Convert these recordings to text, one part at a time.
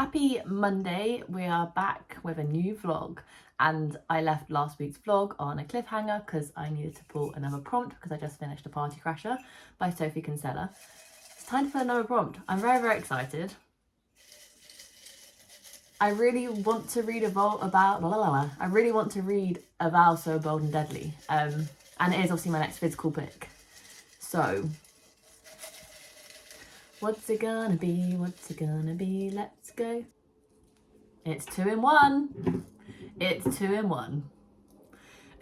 Happy Monday, we are back with a new vlog, and I left last week's vlog on a cliffhanger because I needed to pull another prompt because I just finished A Party Crasher by Sophie Kinsella. It's time for another prompt. I'm very excited. I really want to read a vow so bold and deadly, and it is obviously my next physical pick. So what's it gonna be? What's it gonna be? Let's go. It's 2 in 1. It's 2 in 1.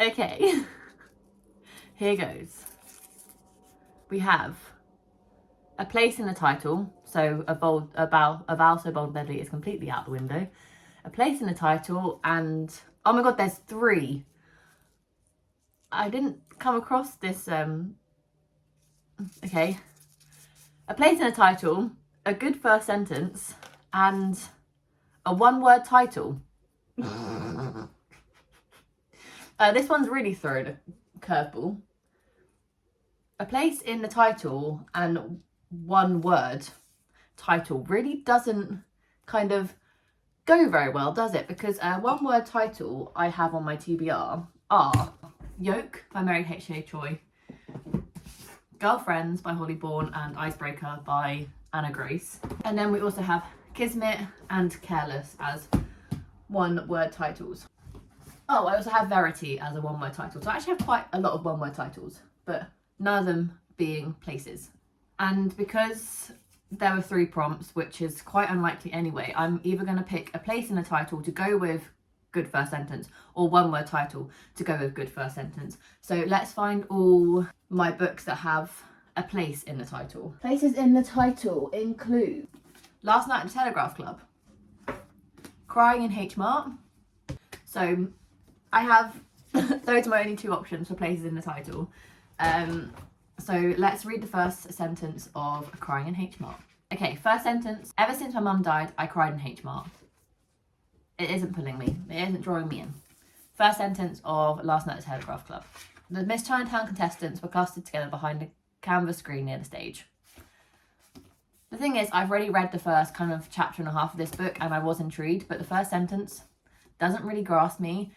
Okay. Here goes. We have a place in the title. So a vow so bold and deadly is completely out the window. A place in the title, and oh my god, there's 3. I didn't come across this. Okay. A place in a title, a good first sentence, and a 1-word title. This one's really thrown a curveball. A place in the title and 1-word title really doesn't kind of go very well, does it? Because a 1-word title I have on my TBR are Yoke by Mary H.K. Choi, Girlfriends by Holly Bourne, and Icebreaker by Anna Grace. And then we also have Kismet and Careless as 1-word titles. Oh, I also have Verity as a 1-word title. So I actually have quite a lot of 1-word titles, but none of them being places. And because there were 3 prompts, which is quite unlikely anyway, I'm either going to pick a place in the title to go with good first sentence, or 1-word title to go with good first sentence. So let's find all my books that have a place in the title. Places in the title include Last Night at the Telegraph Club, Crying in H Mart. So I have those are my only 2 options for places in the title. So let's read the first sentence of Crying in H Mart. Okay, first sentence. Ever since my mum died, I cried in H Mart. It isn't pulling me. It isn't drawing me in. First sentence of Last Night at the Telegraph Club. The Miss Chinatown contestants were clustered together behind a canvas screen near the stage. The thing is, I've already read the first kind of chapter and a half of this book and I was intrigued, but the first sentence doesn't really grasp me,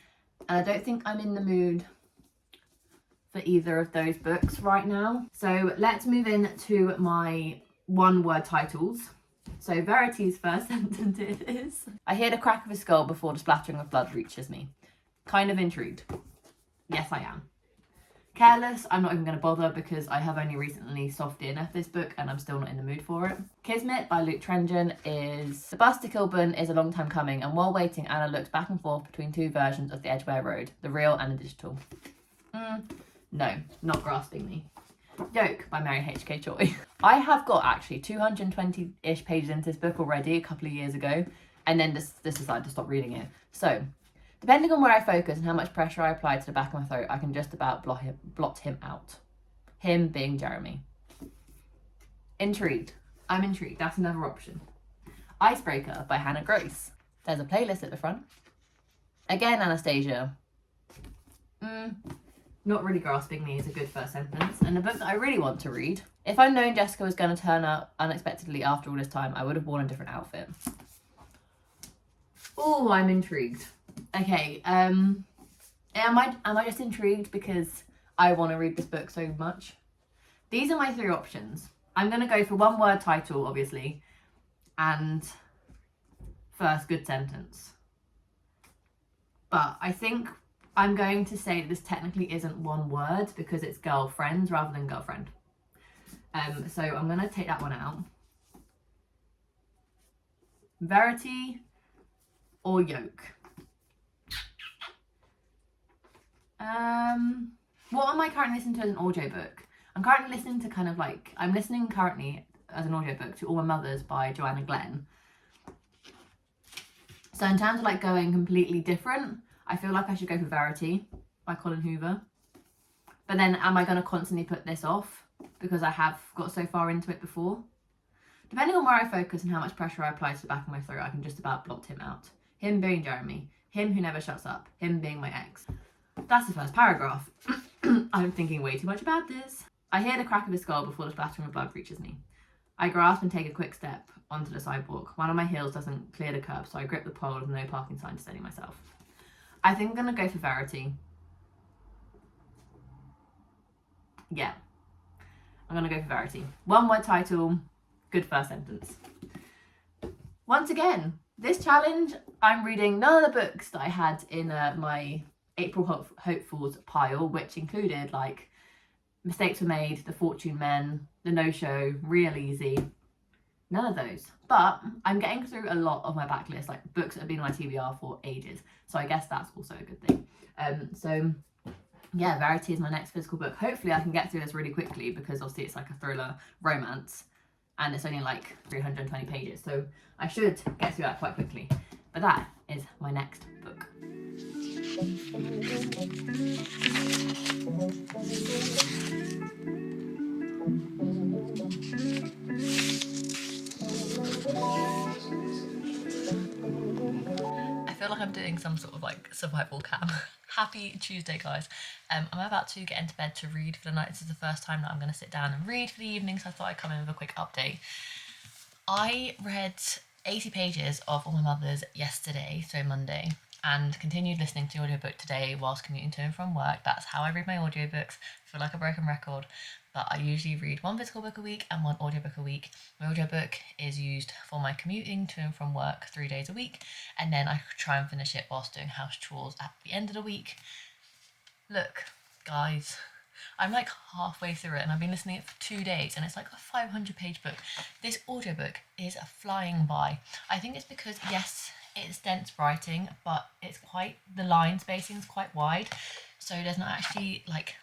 and I don't think I'm in the mood for either of those books right now. So let's move into my 1-word titles. So Verity's first sentence is, I hear the crack of a skull before the splattering of blood reaches me. Kind of intrigued. Yes, I am. Careless, I'm not even going to bother because I have only recently soft DNF this book and I'm still not in the mood for it. Kismet by Luke Trengen is, the bus to Kilburn is a long time coming, and while waiting, Anna looks back and forth between 2 versions of the Edgware Road, the real and the digital. No, not grasping me. Yoke by Mary H.K. Choi. I have got actually 220-ish pages into this book already a couple of years ago, and then this decided to stop reading it. So, depending on where I focus and how much pressure I apply to the back of my throat, I can just about blot him out. Him being Jeremy. Intrigued. I'm intrigued. That's another option. Icebreaker by Hannah Grace. There's a playlist at the front. Again, Anastasia. Not really grasping me as a good first sentence. And the book that I really want to read, if I'd known Jessica was going to turn up unexpectedly after all this time, I would have worn a different outfit. Oh, I'm intrigued. Okay, am I just intrigued because I want to read this book so much? These are my 3 options. I'm going to go for 1-word title, obviously, and first good sentence. But I think I'm going to say this technically isn't 1 word because it's girlfriends rather than girlfriend. So I'm going to take that one out. Verity or Yoke? What am I currently listening to as an audiobook? I'm currently listening to I'm listening currently as an audiobook to All My Mothers by Joanna Glenn. So in terms of going completely different, I feel like I should go for Verity by Colin Hoover. But then am I going to constantly put this off because I have got so far into it before? Depending on where I focus and how much pressure I apply to the back of my throat, I can just about blot him out. Him being Jeremy. Him who never shuts up. Him being my ex. That's the first paragraph. I'm thinking way too much about this. I hear the crack of a skull before the splattering of blood reaches me. I grasp and take a quick step onto the sidewalk. One of my heels doesn't clear the curb, so I grip the pole with no parking sign to steady myself. I think I'm gonna go for Verity. Yeah, I'm gonna go for Verity. One word title, good first sentence. Once again, this challenge, I'm reading none of the books that I had in my April hopefuls pile, which included like Mistakes Were Made, The Fortune Men, The No Show, Real Easy. None of those. But I'm getting through a lot of my backlist, like books that have been on my TBR for ages. So I guess that's also a good thing. So yeah, Verity is my next physical book. Hopefully I can get through this really quickly because obviously it's like a thriller romance and it's only like 320 pages. So I should get through that quite quickly. But that is my next book. I feel like I'm doing some sort of like survival cam. Happy Tuesday, guys. I'm about to get into bed to read for the night. This is the first time that I'm going to sit down and read for the evening, so I thought I'd come in with a quick update. I read 80 pages of All My Mothers yesterday, so Monday, and continued listening to the audiobook today whilst commuting to and from work. That's how I read my audiobooks. I feel like a broken record, but I usually read one physical book a week and one audiobook a week. My audiobook is used for my commuting to and from work 3 days a week, and then I try and finish it whilst doing house chores at the end of the week. Look, guys, I'm like halfway through it and I've been listening to it for 2 days and it's like a 500-page book. This audiobook is flying by. I think it's because, yes, it's dense writing, but it's quite, the line spacing is quite wide, so there's not actually like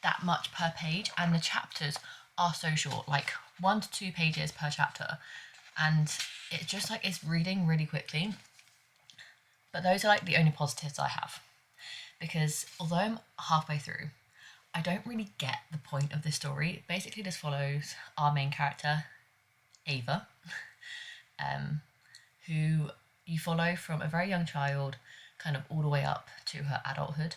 that much per page, and the chapters are so short, like 1 to 2 pages per chapter, and it's just like it's reading really quickly. But those are like the only positives I have, because although I'm halfway through, I don't really get the point of this story. It basically just follows our main character, Ava, who you follow from a very young child kind of all the way up to her adulthood,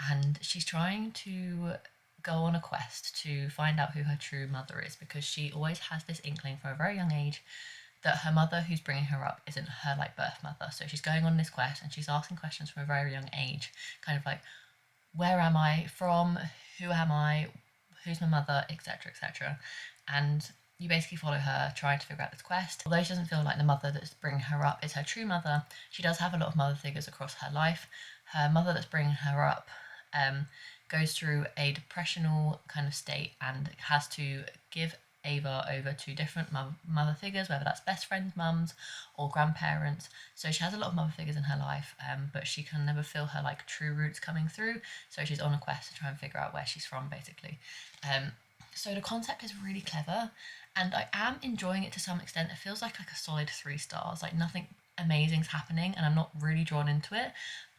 and she's trying to go on a quest to find out who her true mother is, because she always has this inkling from a very young age that her mother who's bringing her up isn't her like birth mother. So she's going on this quest and she's asking questions from a very young age, kind of like, where am I from, who am I, who's my mother, etc, etc. And you basically follow her trying to figure out this quest. Although she doesn't feel like the mother that's bringing her up is her true mother, she does have a lot of mother figures across her life. Her mother that's bringing her up goes through a depressional kind of state and has to give Ava over to different mother figures, whether that's best friends, mums, or grandparents. So she has a lot of mother figures in her life, but she can never feel her like true roots coming through. So she's on a quest to try and figure out where she's from, basically. So the concept is really clever, and I am enjoying it to some extent. It feels like a solid 3 stars. Like nothing amazing's happening, and I'm not really drawn into it.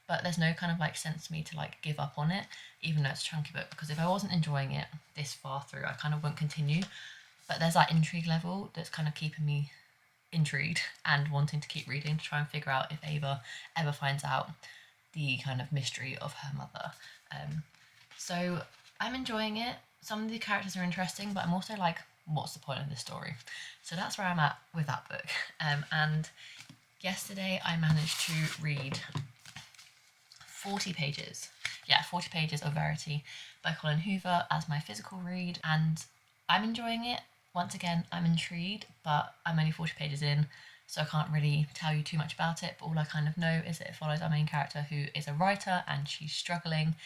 But there's no kind of like sense to me to like give up on it, even though it's a chunky book, because if I wasn't enjoying it this far through, I kind of won't continue. But there's that intrigue level that's kind of keeping me intrigued and wanting to keep reading to try and figure out if Ava ever finds out the kind of mystery of her mother. So I'm enjoying it. Some of the characters are interesting, but I'm also like, what's the point of this story? So that's where I'm at with that book. And yesterday I managed to read 40 pages. Yeah, 40 pages of Verity by Colin Hoover as my physical read, and I'm enjoying it. Once again, I'm intrigued, but I'm only 40 pages in, so I can't really tell you too much about it, but all I kind of know is that it follows our main character, who is a writer, and she's struggling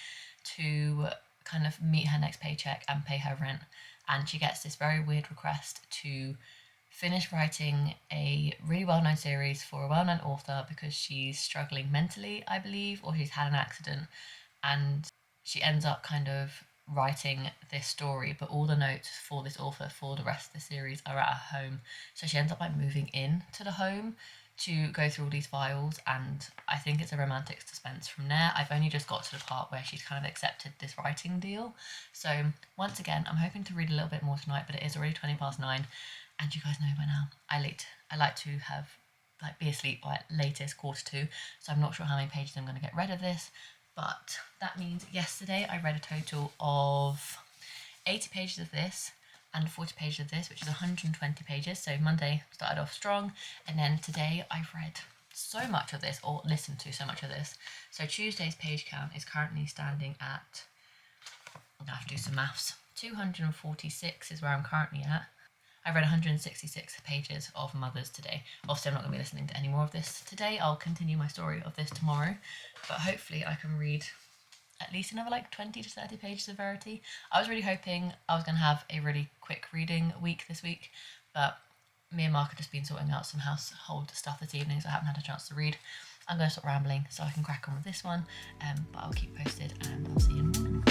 to kind of meet her next paycheck and pay her rent, and she gets this very weird request to finish writing a really well-known series for a well-known author because she's struggling mentally, I believe, or she's had an accident, and she ends up kind of writing this story, but all the notes for this author for the rest of the series are at her home. So she ends up like moving in to the home to go through all these files, and I think it's a romantic suspense from there. I've only just got to the part where she's kind of accepted this writing deal. So once again, I'm hoping to read a little bit more tonight, but it is already 9:20, and you guys know by now I like to have be asleep by at latest 1:45, so I'm not sure how many pages I'm going to get rid of this. But that means yesterday I read a total of 80 pages of this, and 40 pages of this, which is 120 pages. So Monday started off strong, and then today I've read so much of this, or listened to so much of this. So Tuesday's page count is currently standing at, I'm gonna have to do some maths, 246 is where I'm currently at. I read 166 pages of Mothers today. Obviously I'm not going to be listening to any more of this today. I'll continue my story of this tomorrow, but hopefully I can read at least another like 20 to 30 pages of Verity. I was really hoping I was going to have a really quick reading week this week, but me and Mark have just been sorting out some household stuff this evening, so I haven't had a chance to read. I'm going to stop rambling so I can crack on with this one, but I'll keep posted and I'll see you in the morning.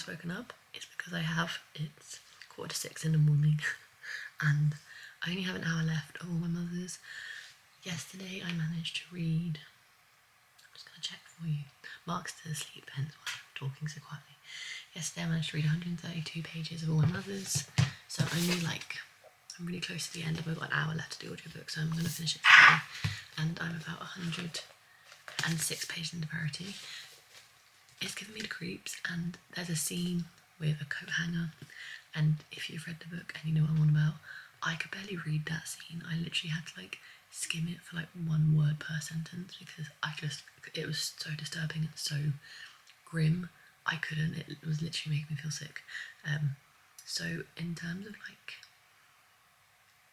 Woken up, it's because it's 5:45 in the morning and I only have an hour left of all my Mothers. Yesterday I managed to read, I'm just going to check for you, Mark's still asleep, hence why I'm talking so quietly. Yesterday I managed to read 132 pages of all my Mothers, so I'm really close to the end. I've got an hour left to do audiobook, so I'm going to finish it today, and I'm about 106 pages into Verity. It's giving me the creeps, and there's a scene with a coat hanger, and if you've read the book and you know what I'm on about, I could barely read that scene. I literally had to like skim it for like one word per sentence because it was so disturbing and so grim. I couldn't, it was literally making me feel sick. So in terms of like,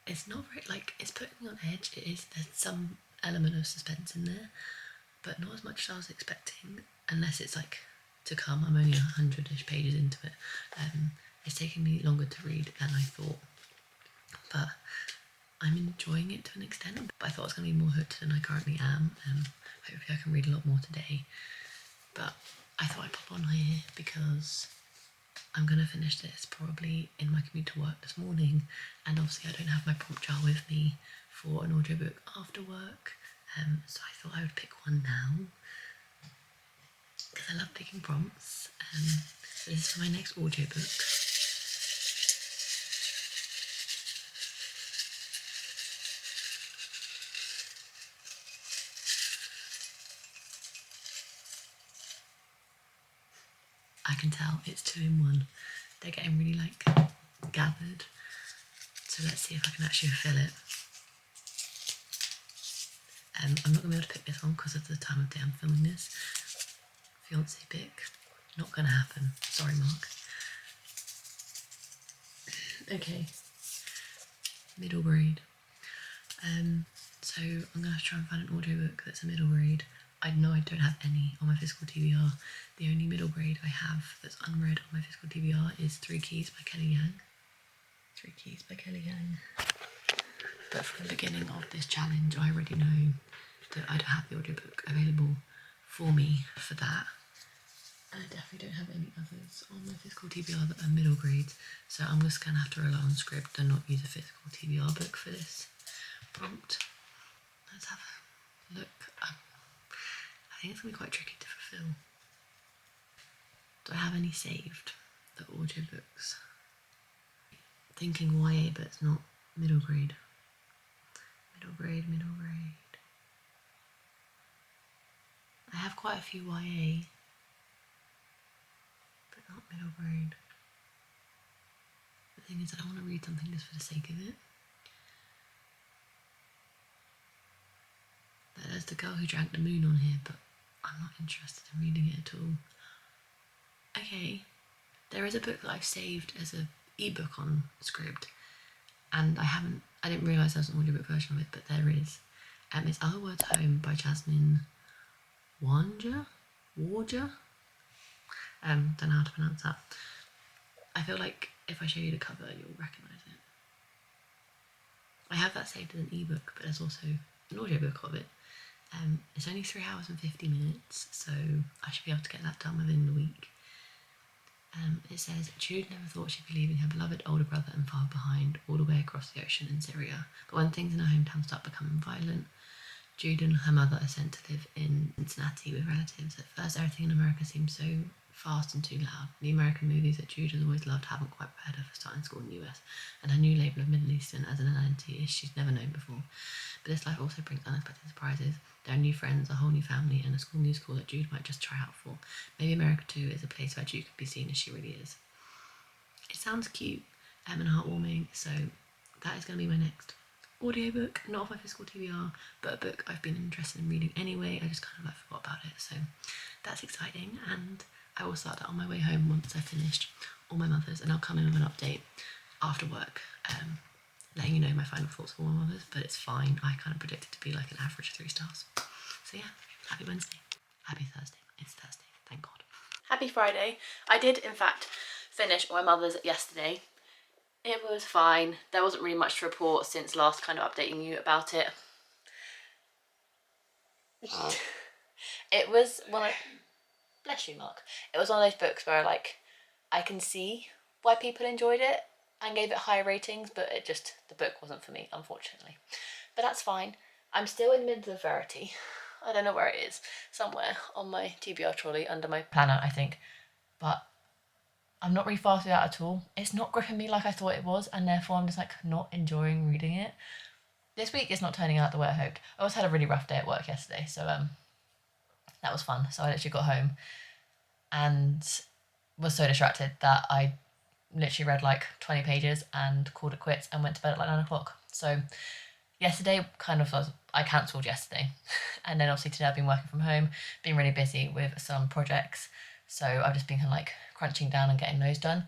it's not very, like, it's putting me on edge. There's some element of suspense in there, but not as much as I was expecting, unless it's like to come. I'm only 100-ish pages into it. It's taking me longer to read than I thought, but I'm enjoying it to an extent. But I thought I was going to be more hooked than I currently am. Hopefully I can read a lot more today, but I thought I'd pop on here because I'm going to finish this probably in my commute to work this morning, and obviously I don't have my prompt jar with me for an audiobook after work, so I thought I would pick one now because I love picking prompts. So this is for my next audiobook. I can tell it's 2 in 1. They're getting really like gathered. So let's see if I can actually fill it. I'm not going to be able to pick this one because of the time of day I'm filming this. Fiancé pick. Not going to happen. Sorry, Mark. Okay. Middle grade. So I'm going to try and find an audiobook that's a middle grade. I know I don't have any on my physical TBR. The only middle grade I have that's unread on my physical TBR is 3 Keys by Kelly Yang. 3 Keys by Kelly Yang. But from the beginning of this challenge, I already know that I don't have the audiobook available for me for that. And I definitely don't have any others on my physical TBR that are middle grades. So I'm just going to have to rely on Scribd and not use a physical TBR book for this prompt. Let's have a look. I think it's going to be quite tricky to fulfill. Do I have any saved? The audiobooks. Thinking YA, but it's not middle grade. Middle grade. I have quite a few YA, but not middle grade. The thing is, I don't want to read something just for the sake of it. There's The Girl Who Drank the Moon on here, but I'm not interested in reading it at all. Okay, there is a book that I've saved as an ebook on Scribd, and I didn't realise there was an audiobook version of it, but there is. It's Other Words Home by Jasmine Warger? Don't know how to pronounce that. I feel like if I show you the cover, you'll recognise it. I have that saved as an ebook, but there's also an audiobook of it. It's only 3 hours and 50 minutes, so I should be able to get that done within the week. It says, Jude never thought she'd be leaving her beloved older brother and far behind, all the way across the ocean in Syria. But when things in her hometown start becoming violent, Jude and her mother are sent to live in Cincinnati with relatives. At first, everything in America seems so fast and too loud. The American movies that Jude has always loved haven't quite prepared her for starting school in the US, and her new label of Middle Eastern as an identity is she's never known before. But this life also brings unexpected surprises. There are new friends, a whole new family, and a school musical that Jude might just try out for. Maybe America too is a place where Jude could be seen as she really is. It sounds cute and heartwarming, so that is going to be my next audiobook, not off my physical TBR, but a book I've been interested in reading anyway. I just kind of forgot about it, so that's exciting, and I will start that on my way home once I've finished All My Mothers, and I'll come in with an update after work, letting you know my final thoughts of All My Mothers, but it's fine. I kind of predict it to be like an average 3 stars. So yeah, happy Wednesday. Happy Thursday. It's Thursday, thank God. Happy Friday. I did, in fact, finish All My Mothers yesterday. It was fine. There wasn't really much to report since last kind of updating you about it. It was bless you, Mark. It was one of those books where I can see why people enjoyed it and gave it high ratings, but the book wasn't for me, unfortunately. But that's fine. I'm still in the middle of Verity. I don't know where it is. Somewhere on my TBR trolley under my planner, I think. But I'm not really fast with that at all. It's not gripping me like I thought it was, and therefore I'm just not enjoying reading it. This week is not turning out the way I hoped. I also had a really rough day at work yesterday, so that was fun. So I literally got home and was so distracted that I literally read 20 pages and called it quits and went to bed at 9 o'clock. So yesterday I cancelled yesterday. And then obviously today I've been working from home, been really busy with some projects. So I've just been crunching down and getting those done.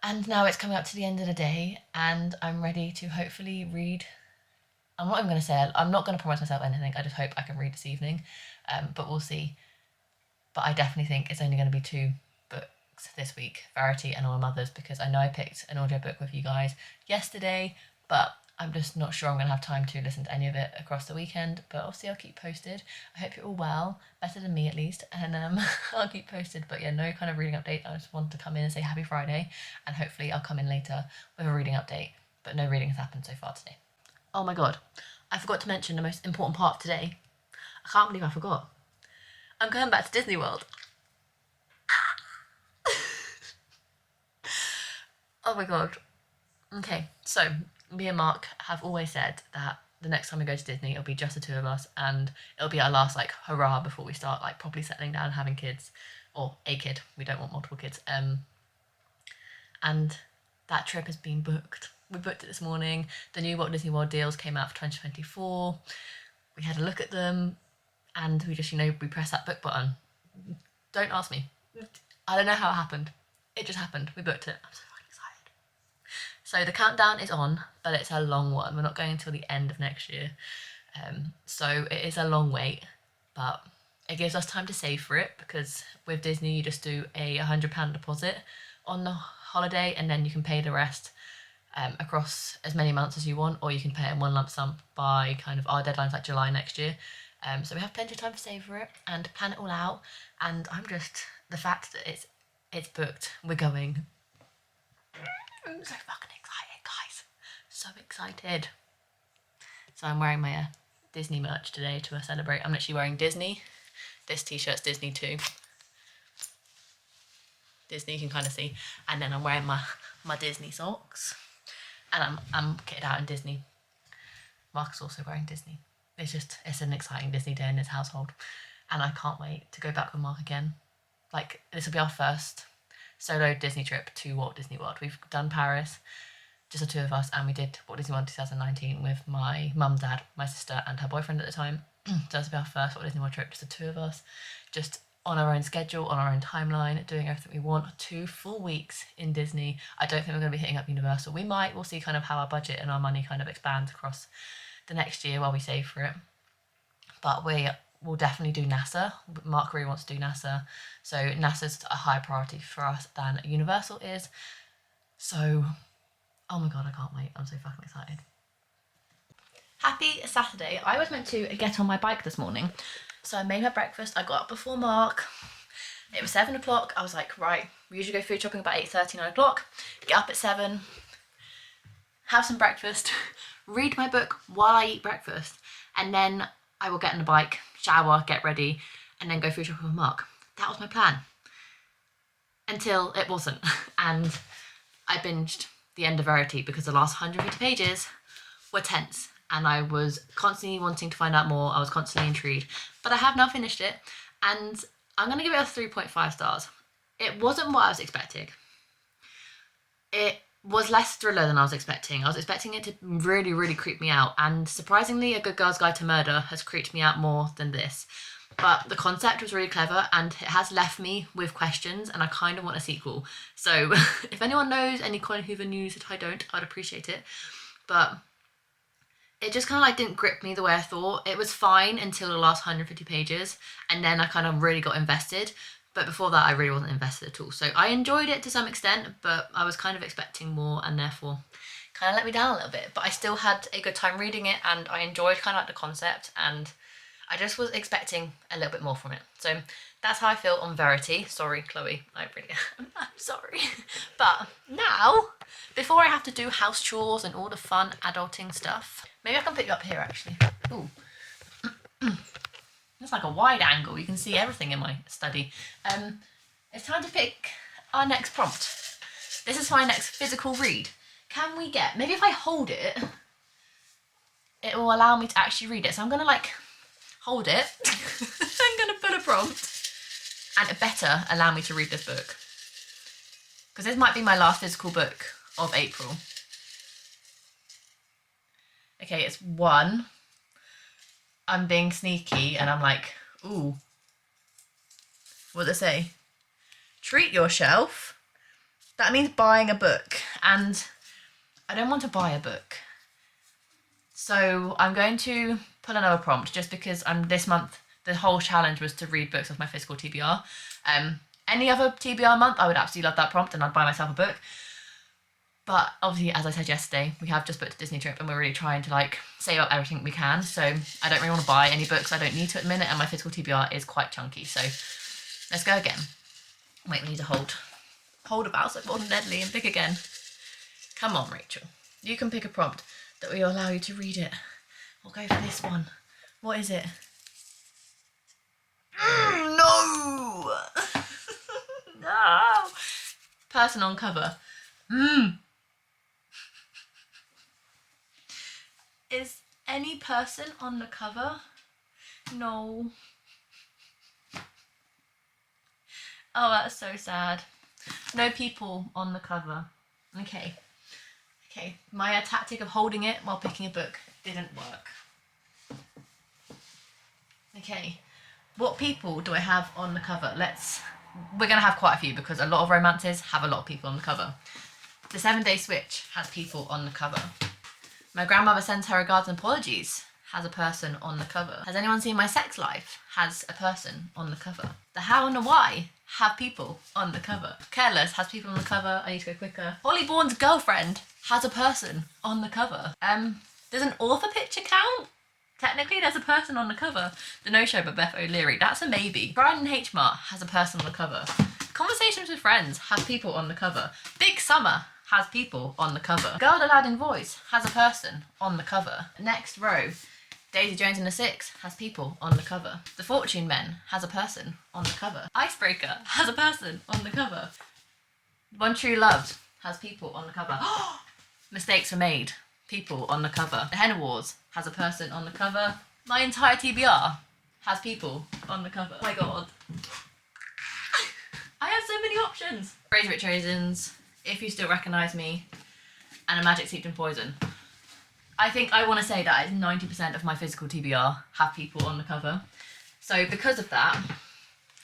And now it's coming up to the end of the day and I'm ready to hopefully read. I'm not going to promise myself anything. I just hope I can read this evening. But we'll see. But I definitely think it's only going to be 2 books this week, Verity and All My Mothers, because I know I picked an audiobook with you guys yesterday, but I'm just not sure I'm going to have time to listen to any of it across the weekend, but obviously I'll keep posted. I hope you're all well, better than me at least, and I'll keep posted. But yeah, no kind of reading update. I just wanted to come in and say happy Friday, and hopefully I'll come in later with a reading update, but no reading has happened so far today. Oh my God, I forgot to mention the most important part of today. I can't believe I forgot. I'm going back to Disney World. Oh my God. Okay, so me and Mark have always said that the next time we go to Disney, it'll be just the 2 of us, and it'll be our last hurrah before we start properly settling down and having kids, or a kid. We don't want multiple kids. And that trip has been booked. We booked it this morning. The new Walt Disney World deals came out for 2024. We had a look at them, and we just, we pressed that book button. Don't ask me. I don't know how it happened. It just happened. We booked it. I'm so fucking excited. So the countdown is on, but it's a long one. We're not going until the end of next year. So it is a long wait, but it gives us time to save for it, because with Disney, you just do a £100 deposit on the holiday, and then you can pay the rest across as many months as you want, or you can pay it in one lump sum by our deadline's July next year. So we have plenty of time to save for it and plan it all out. And I'm just, the fact that it's booked, we're going. I'm so fucking excited, guys. So excited. So I'm wearing my Disney merch today to celebrate. I'm literally wearing Disney. This t-shirt's Disney too. Disney, you can kind of see. And then I'm wearing my Disney socks. And I'm kitted out in Disney. Mark's also wearing Disney. It's an exciting Disney day in this household. And I can't wait to go back with Mark again. This will be our first solo Disney trip to Walt Disney World. We've done Paris, just the 2 of us, and we did Walt Disney World 2019 with my mum, dad, my sister, and her boyfriend at the time. So this will be our first Walt Disney World trip, just the 2 of us, just on our own schedule, on our own timeline, doing everything we want. 2 full weeks in Disney. I don't think we're going to be hitting up Universal. We'll see how our budget and our money expands across the next year while we save for it. But we'll definitely do NASA. Mark really wants to do NASA. So NASA's a higher priority for us than Universal is. So, oh my God, I can't wait. I'm so fucking excited. Happy Saturday. I was meant to get on my bike this morning. So I made my breakfast. I got up before Mark. It was 7 o'clock. I was like, right, we usually go food shopping about 8:30, 9 o'clock. Get up at 7, have some breakfast, read my book while I eat breakfast, and then I will get on the bike, shower, get ready, and then go food shopping with Mark. That was my plan. until it wasn't. And I binged the end of Verity because the last 150 pages were tense and I was constantly wanting to find out more. I was constantly intrigued, but I have now finished it and I'm going to give it a 3.5 stars. It wasn't what I was expecting. It was less thriller than I was expecting. I was expecting it to really, really creep me out, and surprisingly, A Good Girl's Guide to Murder has creeped me out more than this. But the concept was really clever and it has left me with questions and I kind of want a sequel. So if anyone knows any Colin Hoover news that I don't, I'd appreciate it. But it just kind of like didn't grip me the way I thought. It was fine until the last 150 pages and then I kind of really got invested. But before that, I really wasn't invested at all. So I enjoyed it to some extent, but I was kind of expecting more and therefore kind of let me down a little bit. But I still had a good time reading it and I enjoyed kind of like the concept, and I just was expecting a little bit more from it. So that's how I feel on Verity. Sorry, Chloe, I'm sorry. But now, before I have to do house chores and all the fun adulting stuff, maybe I can put you up here actually. Ooh. It's like a wide angle, you can see everything in my study. It's time to pick our next prompt. This is my next physical read. Can we get, maybe if I hold it, it will allow me to actually read it. So I'm gonna like hold it. I'm gonna put a prompt and it better allow me to read this book. Because this might be my last physical book of April. Okay, it's 1. I'm being sneaky and I'm like, ooh, what does it say? Treat yourself. That means buying a book, and I don't want to buy a book. So I'm going to pull another prompt just because this month, the whole challenge was to read books of my physical TBR. Any other TBR month, I would absolutely love that prompt and I'd buy myself a book. But obviously, as I said yesterday, we have just booked a Disney trip and we're really trying to like save up everything we can. So I don't really want to buy any books I don't need to at the minute, and my physical TBR is quite chunky. So let's go again. Wait, we need to hold about so more than deadly and pick again. Come on, Rachel. You can pick a prompt that will allow you to read it. We'll go for this one. What is it? No! No! Person on cover. Is any person on the cover? No. Oh, that's so sad. No people on the cover. Okay. My tactic of holding it while picking a book didn't work. Okay. What people do I have on the cover? We're going to have quite a few because a lot of romances have a lot of people on the cover. The 7-Day Switch has people on the cover. My Grandmother Sends Her Regards and Apologies has a person on the cover. Has anyone seen My Sex Life? Has a person on the cover. The How and the Why have people on the cover. Careless has people on the cover. I need to go quicker. Holly Bourne's Girlfriend has a person on the cover. Does an author picture count? Technically, there's a person on the cover. The No Show by Beth O'Leary. That's a maybe. Brian H. Mart has a person on the cover. Conversations with Friends have people on the cover. Big Summer has people on the cover. Girl with a Loud Voice has a person on the cover. Next row, Daisy Jones and the Six has people on the cover. The Fortune Men has a person on the cover. Icebreaker has a person on the cover. One True Love has people on the cover. Mistakes Were Made, people on the cover. The Hen Wars has a person on the cover. My entire TBR has people on the cover. Oh my god. I have so many options. Crazy Rich Asians, If You Still Recognise Me, and A Magic Steeped in Poison. I think I want to say that 90% of my physical TBR have people on the cover. So because of that,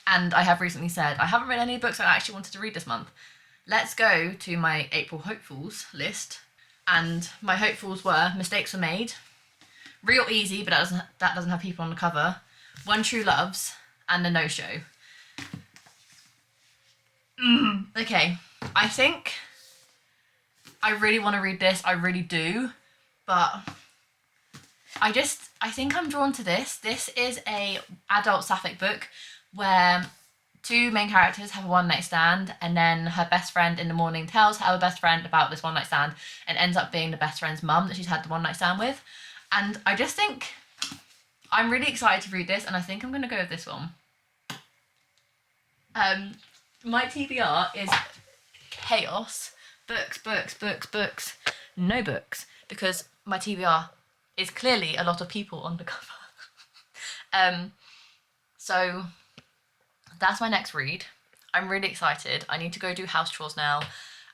and I have recently said I haven't read any books I actually wanted to read this month, let's go to my April hopefuls list. And my hopefuls were Mistakes Were Made, Real Easy, but that doesn't have people on the cover, One True Loves, and The No Show. Okay, I think I really want to read this, I really do, but I think I'm drawn to this. This is a adult sapphic book where 2 main characters have a one-night stand, and then her best friend in the morning tells her best friend about this one-night stand and ends up being the best friend's mum that she's had the one-night stand with. And I just think I'm really excited to read this, and I think I'm going to go with this one. My TBR is chaos. Books, books, books, books. No books. Because my TBR is clearly a lot of people on the cover. So that's my next read. I'm really excited. I need to go do house chores now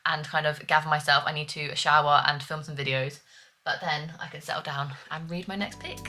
and kind of gather myself. I need to shower and film some videos, but then I can settle down and read my next pick.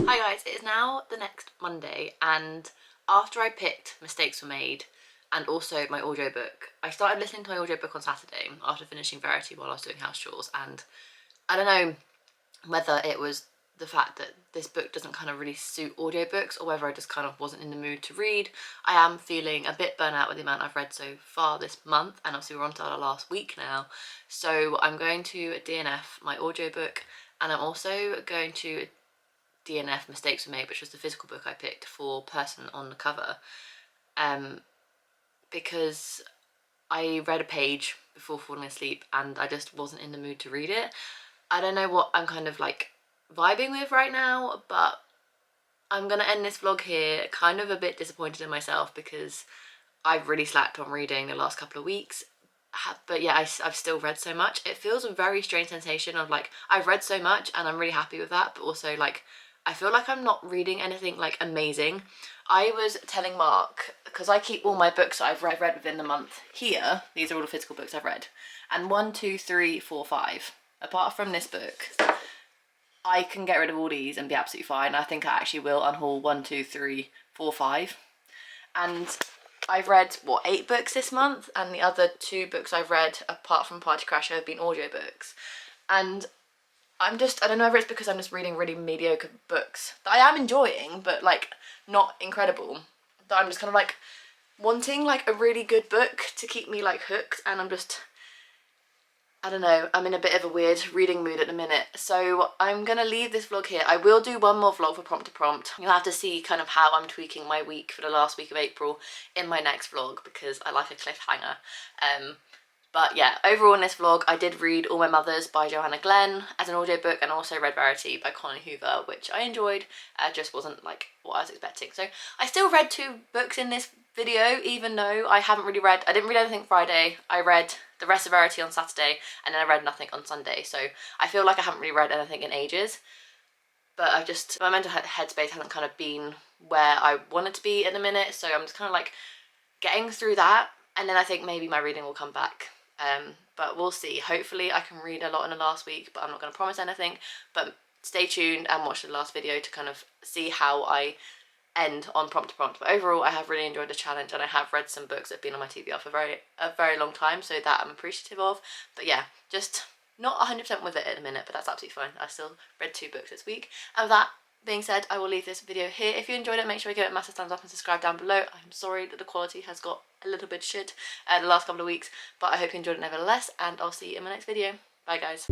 Hi guys, it is now the next Monday, and after I picked Mistakes Were Made and also my audiobook, I started listening to my audiobook on Saturday after finishing Verity while I was doing house chores, and I don't know whether it was the fact that this book doesn't kind of really suit audiobooks or whether I just kind of wasn't in the mood to read. I am feeling a bit burnt out with the amount I've read so far this month, and obviously we're on to our last week now, so I'm going to DNF my audiobook, and I'm also going to DNF Mistakes Were Made, which was the physical book I picked for Person on the cover, because I read a page before falling asleep and I just wasn't in the mood to read it. I don't know what I'm kind of like vibing with right now, but I'm gonna end this vlog here kind of a bit disappointed in myself because I've really slacked on reading the last couple of weeks. But yeah, I've still read so much. It feels a very strange sensation of like, I've read so much and I'm really happy with that, but also like I feel like I'm not reading anything like amazing. I was telling Mark, because I keep all my books that I've read within the month here. These are all the physical books I've read. And 1, 2, 3, 4, 5. Apart from this book, I can get rid of all these and be absolutely fine. I think I actually will unhaul 1, 2, 3, 4, 5. And I've read, what, 8 books this month? And the other 2 books I've read, apart from Party Crasher, have been audiobooks. And I'm just, I don't know whether it's because I'm just reading really mediocre books that I am enjoying, but like not incredible, that I'm just kind of like wanting like a really good book to keep me like hooked, and I'm just, I don't know, I'm in a bit of a weird reading mood at the minute. So I'm gonna leave this vlog here. I will do one more vlog for Prompt to Prompt. You'll have to see kind of how I'm tweaking my week for the last week of April in my next vlog because I like a cliffhanger. But yeah, overall in this vlog, I did read All My Mothers by Joanna Glenn as an audiobook, and also read Verity by Colin Hoover, which I enjoyed, just wasn't like what I was expecting. So I still read 2 books in this video, even though I didn't read anything Friday. I read the rest of Verity on Saturday, and then I read nothing on Sunday. So I feel like I haven't really read anything in ages, but my mental headspace hasn't kind of been where I want it to be at the minute. So I'm just kind of like getting through that, and then I think maybe my reading will come back. But we'll see. Hopefully I can read a lot in the last week, but I'm not going to promise anything. But stay tuned and watch the last video to kind of see how I end on Prompt to Prompt. But overall, I have really enjoyed the challenge, and I have read some books that have been on my TBR for a very long time, so that I'm appreciative of. But yeah, just not 100% with it at the minute, but that's absolutely fine. I still read 2 books this week. And with that being said, I will leave this video here. If you enjoyed it, make sure you give it a massive thumbs up and subscribe down below. I'm sorry that the quality has got a little bit shit the last couple of weeks, but I hope you enjoyed it nevertheless, and I'll see you in my next video. Bye guys.